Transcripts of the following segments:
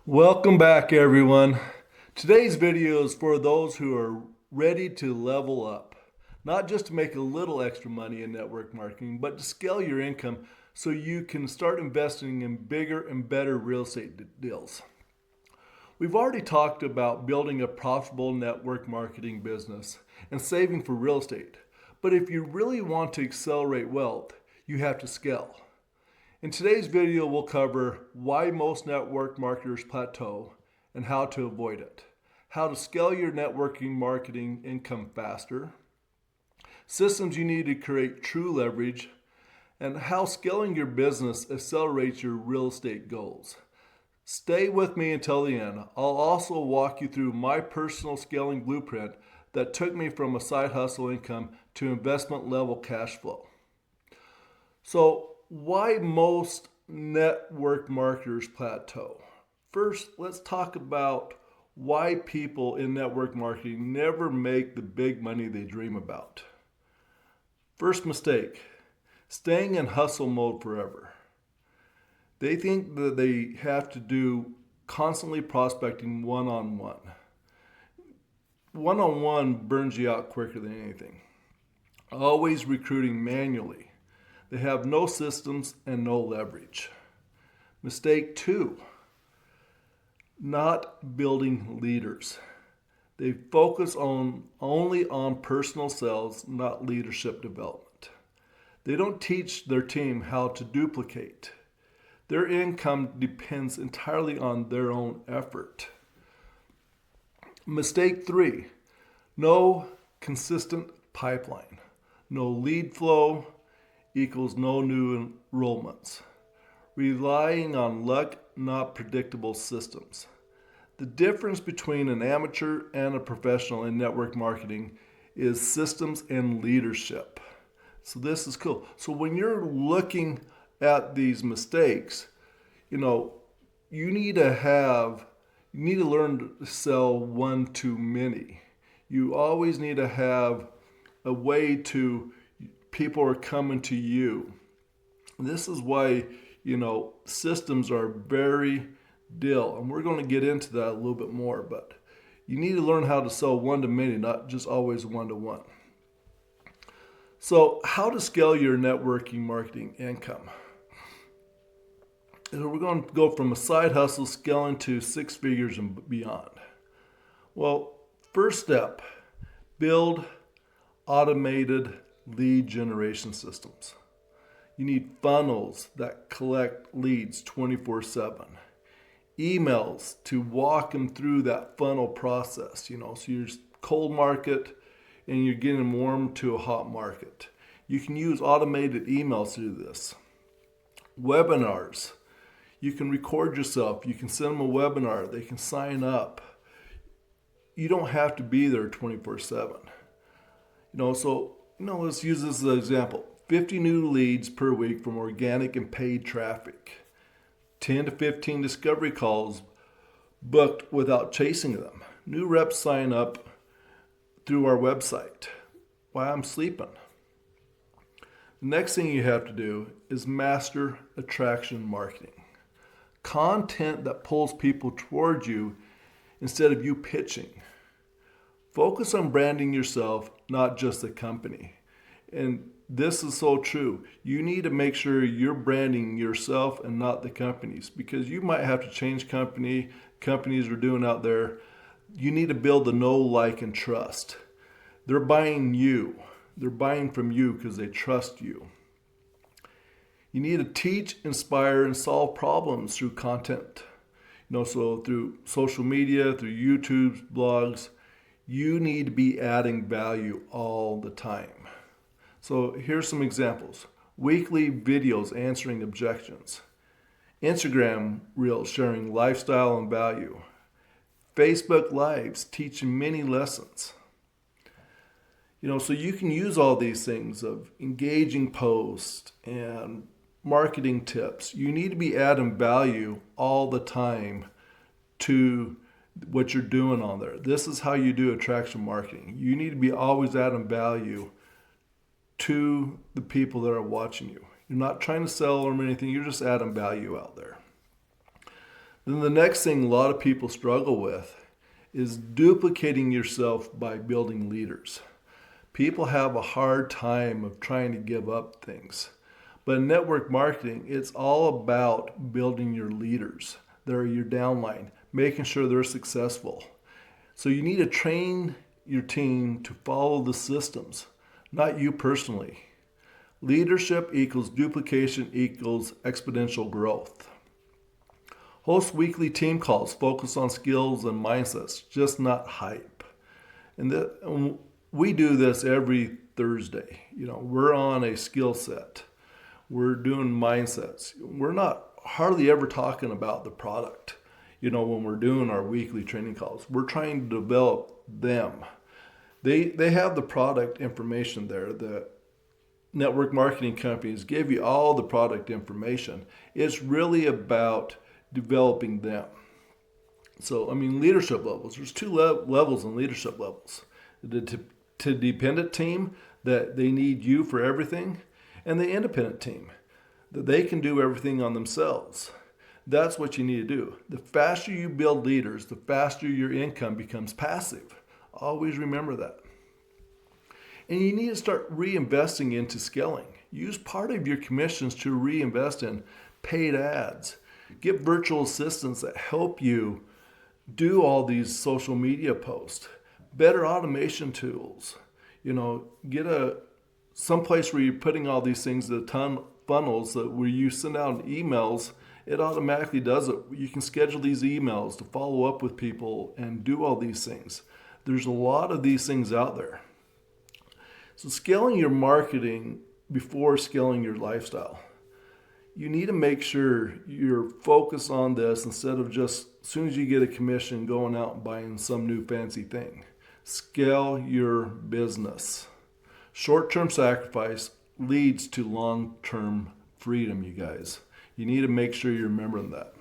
Welcome back, everyone. Today's video is for those who are ready to level up, not just to make a little extra money in network marketing, but to scale your income so you can start investing in bigger and better real estate deals. We've already talked about building a profitable network marketing business and saving for real estate, but if you really want to accelerate wealth, you have to scale. In today's video, we'll cover why most network marketers plateau and how to avoid it, how to scale your networking marketing income faster, systems you need to create true leverage, and how scaling your business accelerates your real estate goals. Stay with me until the end. I'll also walk you through my personal scaling blueprint that took me from a side hustle income to investment level cash flow. So, why most network marketers plateau? First, let's talk about why people in network marketing never make the big money they dream about. First mistake, staying in hustle mode forever. They think that they have to do constantly prospecting one-on-one. One-on-one burns you out quicker than anything. Always recruiting manually. They have no systems and no leverage. Mistake 2, not building leaders. They focus only on personal sales, not leadership development. They don't teach their team how to duplicate. Their income depends entirely on their own effort. Mistake 3, no consistent pipeline. No lead flow equals no new enrollments. Relying on luck, not predictable systems. The difference between an amateur and a professional in network marketing is systems and leadership. So this is cool. So when you're looking at these mistakes, you need to learn to sell one to many. You always need to have a way to people are coming to you. This is why, systems are very deal. And we're going to get into that a little bit more, but you need to learn how to sell one to many, not just always one to one. So, how to scale your networking marketing income? And we're going to go from a side hustle scaling to 6 figures and beyond. Well, first step, build automated lead generation systems. You need funnels that collect leads 24/7. Emails to walk them through that funnel process, so you're cold market and you're getting warm to a hot market. You can use automated emails to do this. Webinars. You can record yourself. You can send them a webinar. They can sign up. You don't have to be there 24/7. Let's use this as an example. 50 new leads per week from organic and paid traffic. 10 to 15 discovery calls booked without chasing them. New reps sign up through our website while I'm sleeping. The next thing you have to do is master attraction marketing. Content that pulls people towards you instead of you pitching. Focus on branding yourself, not just the company. And this is so true. You need to make sure you're branding yourself and not the companies, because you might have to change companies are doing out there. You need to build the know, like, and trust. They're buying you. They're buying from you because they trust you. You need to teach, inspire, and solve problems through content. So through social media, through YouTube, blogs, you need to be adding value all the time. So here's some examples. Weekly videos answering objections. Instagram Reels sharing lifestyle and value. Facebook Lives teaching many lessons. So you can use all these things of engaging posts and marketing tips. You need to be adding value all the time to what you're doing on there. This is how you do attraction marketing. You need to be always adding value to the people that are watching you. You're not trying to sell them or anything. You're just adding value out there. Then the next thing a lot of people struggle with is duplicating yourself by building leaders. People have a hard time of trying to give up things. But in network marketing, it's all about building your leaders. They're your downline, making sure they're successful. So you need to train your team to follow the systems, not you personally. Leadership equals duplication equals exponential growth. Host weekly team calls, focus on skills and mindsets, just not hype. And we do this every Thursday. We're on a skill set. We're doing mindsets. We're not hardly ever talking about the product. When we're doing our weekly training calls, we're trying to develop them. They have the product information there. The network marketing companies give you all the product information. It's really about developing them. So, leadership levels. There's two levels in leadership levels. The dependent team, that they need you for everything, and the independent team, that they can do everything on themselves. That's what you need to do. The faster you build leaders, the faster your income becomes passive. Always remember that. And you need to start reinvesting into scaling. Use part of your commissions to reinvest in paid ads. Get virtual assistants that help you do all these social media posts. Better automation tools. Get someplace where you're putting all these things, the funnels that where you send out emails, it automatically does it. You can schedule these emails to follow up with people and do all these things. There's a lot of these things out there. So scaling your marketing before scaling your lifestyle. You need to make sure you're focused on this instead of just as soon as you get a commission going out and buying some new fancy thing. Scale your business. Short-term sacrifice leads to long-term freedom, you guys. You need to make sure you're remembering that.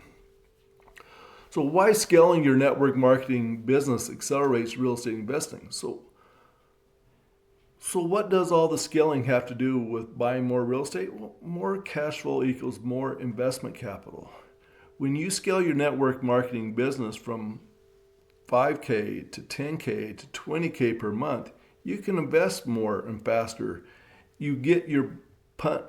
So why scaling your network marketing business accelerates real estate investing? So what does all the scaling have to do with buying more real estate? Well, more cash flow equals more investment capital. When you scale your network marketing business from $5K to $10K to $20K per month, you can invest more and faster. You get your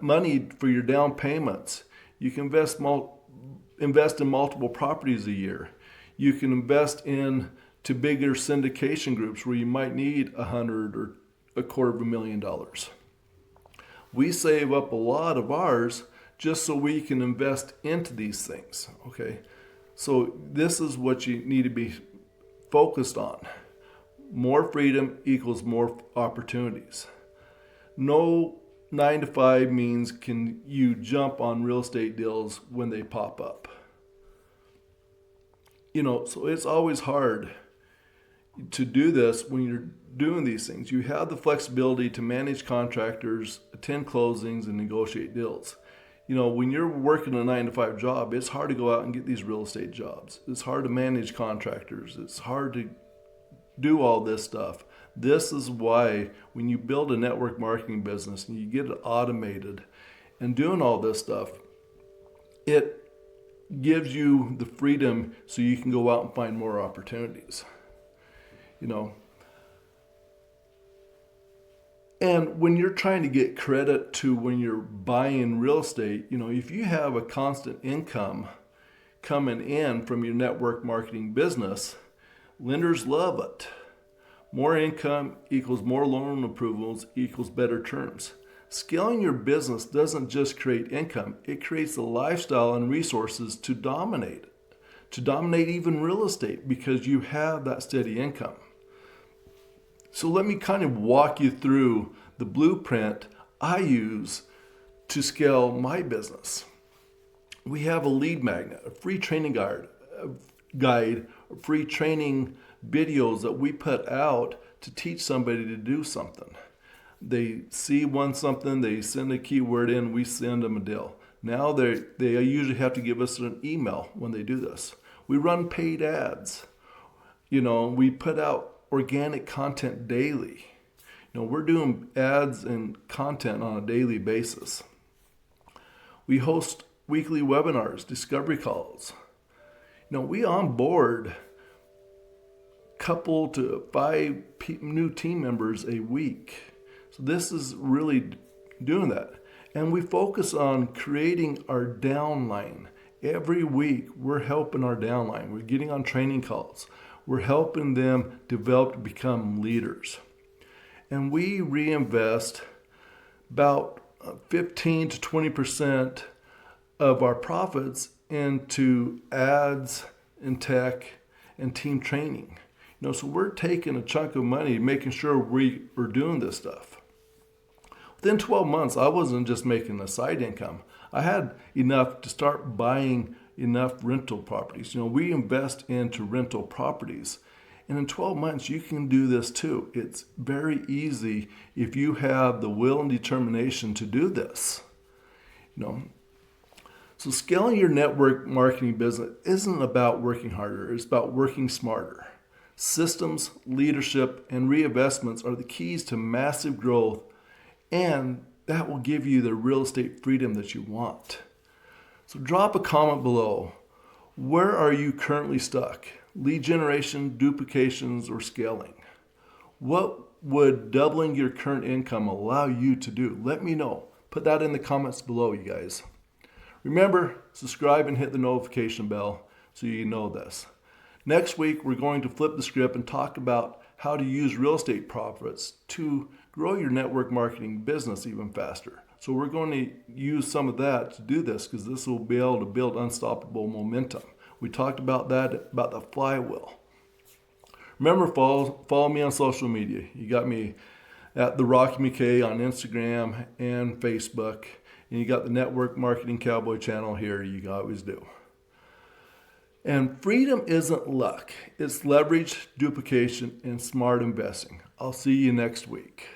money for your down payments. You can invest in multiple properties a year. You can invest into bigger syndication groups where you might need $100,000 or $250,000. We save up a lot of ours just so we can invest into these things. Okay, so this is what you need to be focused on. More freedom equals more opportunities. No 9 to 5 means can you jump on real estate deals when they pop up. So it's always hard to do this when you're doing these things. You have the flexibility to manage contractors, attend closings, and negotiate deals. When you're working a 9 to 5 job, it's hard to go out and get these real estate jobs. It's hard to manage contractors. It's hard to do all this stuff. This is why when you build a network marketing business and you get it automated and doing all this stuff, it gives you the freedom so you can go out and find more opportunities. And when you're trying to get credit to when you're buying real estate, if you have a constant income coming in from your network marketing business, lenders love it. More income equals more loan approvals equals better terms. Scaling your business doesn't just create income, it creates the lifestyle and resources to dominate even real estate because you have that steady income. So let me kind of walk you through the blueprint I use to scale my business. We have a lead magnet, a free training guide, free training videos that we put out to teach somebody to do something. They see something, they send a keyword in, we send them a deal. Now they usually have to give us an email when they do this. We run paid ads. We put out organic content daily. We're doing ads and content on a daily basis. We host weekly webinars, discovery calls. We onboard couple to 5 new team members a week. So this is really doing that. And we focus on creating our downline. Every week we're helping our downline. We're getting on training calls. We're helping them develop to become leaders. And we reinvest about 15 to 20% of our profits into ads and tech and team training. So we're taking a chunk of money, making sure we are doing this stuff. Within 12 months, I wasn't just making a side income. I had enough to start buying enough rental properties. We invest into rental properties. And in 12 months, you can do this too. It's very easy if you have the will and determination to do this. So scaling your network marketing business isn't about working harder. It's about working smarter. Systems, leadership, and reinvestments are the keys to massive growth, and that will give you the real estate freedom that you want. So drop a comment below. Where are you currently stuck? Lead generation, duplications, or scaling? What would doubling your current income allow you to do? Let me know. Put that in the comments below, you guys. Remember, subscribe and hit the notification bell so you know this. Next week, we're going to flip the script and talk about how to use real estate profits to grow your network marketing business even faster. So we're going to use some of that to do this because this will be able to build unstoppable momentum. We talked about that, about the flywheel. Remember, follow me on social media. You got me at the Rocky McKay on Instagram and Facebook. And you got the Network Marketing Cowboy channel here. You always do. And freedom isn't luck. It's leverage, duplication, and smart investing. I'll see you next week.